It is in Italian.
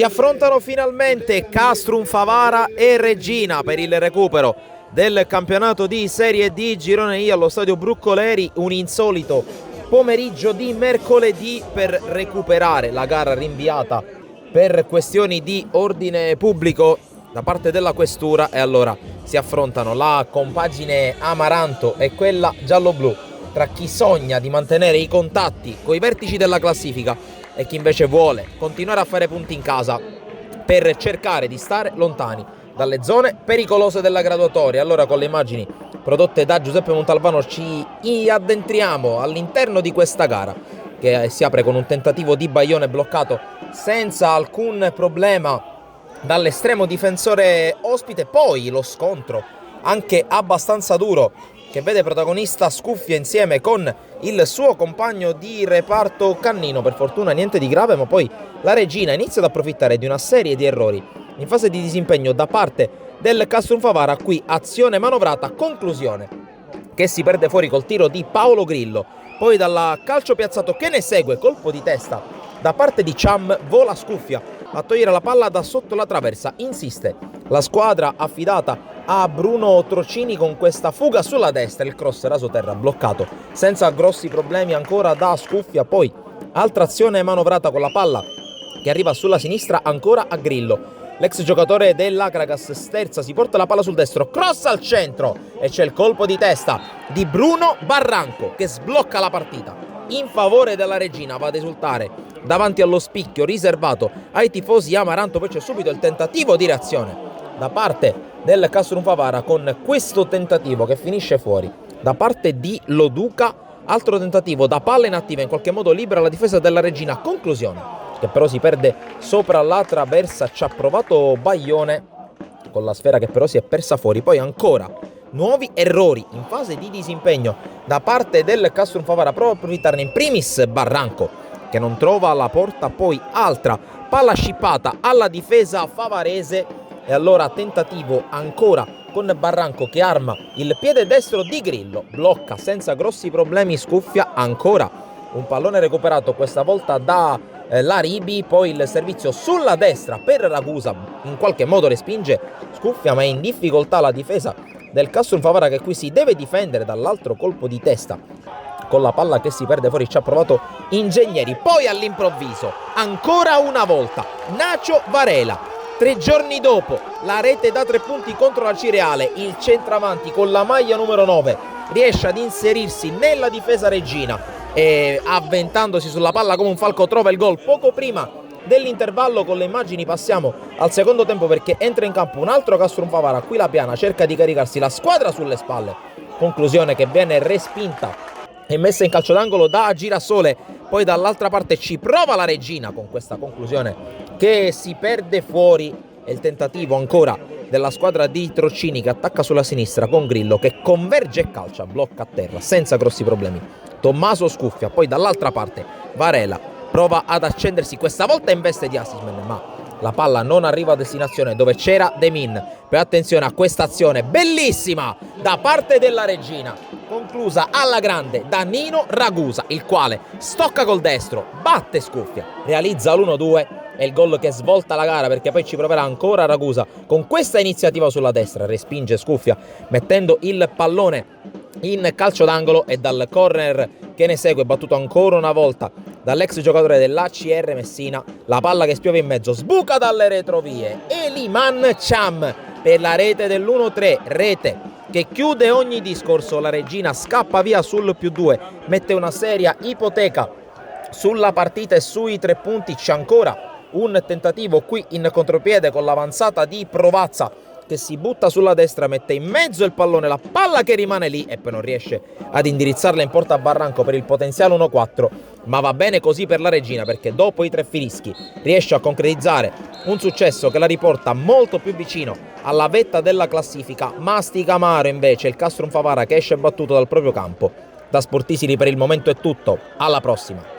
Si affrontano finalmente Castrum Favara e Reggina per il recupero del campionato di Serie D Girone I allo stadio Bruccoleri, un insolito pomeriggio di mercoledì per recuperare la gara rinviata per questioni di ordine pubblico da parte della questura, e allora si affrontano la compagine Amaranto e quella giallo-blu tra chi sogna di mantenere i contatti con i vertici della classifica e chi invece vuole continuare a fare punti in casa per cercare di stare lontani dalle zone pericolose della graduatoria. Allora, con le immagini prodotte da Giuseppe Montalbano ci addentriamo all'interno di questa gara che si apre con un tentativo di Baione bloccato senza alcun problema dall'estremo difensore ospite, poi lo scontro anche abbastanza duro che vede protagonista Scuffia insieme con il suo compagno di reparto Cannino. Per fortuna niente di grave, ma poi la Reggina inizia ad approfittare di una serie di errori in fase di disimpegno da parte del Castrum Favara. Qui azione manovrata, conclusione che si perde fuori col tiro di Paolo Grillo, poi dalla calcio piazzato che ne segue colpo di testa da parte di Cham, vola Scuffia a togliere la palla da sotto la traversa. Insiste la squadra affidata a Bruno Trocini con questa fuga sulla destra, il cross rasoterra bloccato senza grossi problemi ancora da Scuffia, poi altra azione manovrata con la palla che arriva sulla sinistra ancora a Grillo. L'ex giocatore dell'Acragas sterza, si porta la palla sul destro, cross al centro e c'è il colpo di testa di Bruno Barranco che sblocca la partita in favore della Reggina. Va ad esultare davanti allo spicchio riservato ai tifosi Amaranto, poi c'è subito il tentativo di reazione da parte del Castrum Favara con questo tentativo che finisce fuori da parte di Loduca. Altro tentativo da palla inattiva, in qualche modo libera la difesa della Reggina, conclusione che però si perde sopra la traversa. Ci ha provato Baione con la sfera che però si è persa fuori. Poi ancora nuovi errori in fase di disimpegno da parte del Castrum Favara, prova a approfittarne in primis Barranco che non trova la porta, poi altra palla scippata alla difesa favarese. E allora tentativo ancora con Barranco che arma il piede destro di Grillo, blocca senza grossi problemi Scuffia, ancora un pallone recuperato questa volta da Laribi, poi il servizio sulla destra per Ragusa, in qualche modo respinge Scuffia ma è in difficoltà la difesa del Castrum Favara che qui si deve difendere dall'altro colpo di testa con la palla che si perde fuori. Ci ha provato Ingegneri, poi all'improvviso ancora una volta Nacio Varela. 3 giorni dopo la rete da 3 punti contro la Cireale, il centravanti con la maglia numero 9 riesce ad inserirsi nella difesa reggina e avventandosi sulla palla come un falco trova il gol poco prima dell'intervallo. Con le immagini passiamo al secondo tempo perché entra in campo un altro Castrum Favara. Qui la Piana cerca di caricarsi la squadra sulle spalle, conclusione che viene respinta e messa in calcio d'angolo da Girasole. Poi dall'altra parte ci prova la Reggina con questa conclusione che si perde fuori, e il tentativo ancora della squadra di Trocini che attacca sulla sinistra con Grillo che converge e calcia, blocca a terra senza grossi problemi Tommaso Scuffia. Poi dall'altra parte Varela prova ad accendersi, questa volta in veste di assistman, ma la palla non arriva a destinazione dove c'era Demin. Poi attenzione a questa azione bellissima da parte della Reggina, conclusa alla grande da Nino Ragusa, il quale stocca col destro, batte Scuffia, realizza l'1-2 e il gol che svolta la gara, perché poi ci proverà ancora Ragusa con questa iniziativa sulla destra, respinge Scuffia mettendo il pallone in calcio d'angolo e dal corner che ne segue, battuto ancora una volta dall'ex giocatore dell'ACR Messina, la palla che spiove in mezzo, sbuca dalle retrovie Eliman Cham per la rete dell'1-3, rete che chiude ogni discorso. La Reggina scappa via sul +2, mette una seria ipoteca sulla partita e sui 3 punti. C'è ancora un tentativo qui in contropiede con l'avanzata di Provazza che si butta sulla destra, mette in mezzo il pallone, la palla che rimane lì e poi non riesce ad indirizzarla in porta a Barranco per il potenziale 1-4, ma va bene così per la Reggina perché dopo i 3 finischi riesce a concretizzare un successo che la riporta molto più vicino alla vetta della classifica. Mastica amaro invece il Castrum Favara che esce battuto dal proprio campo. Da Sportisili per il momento è tutto, alla prossima.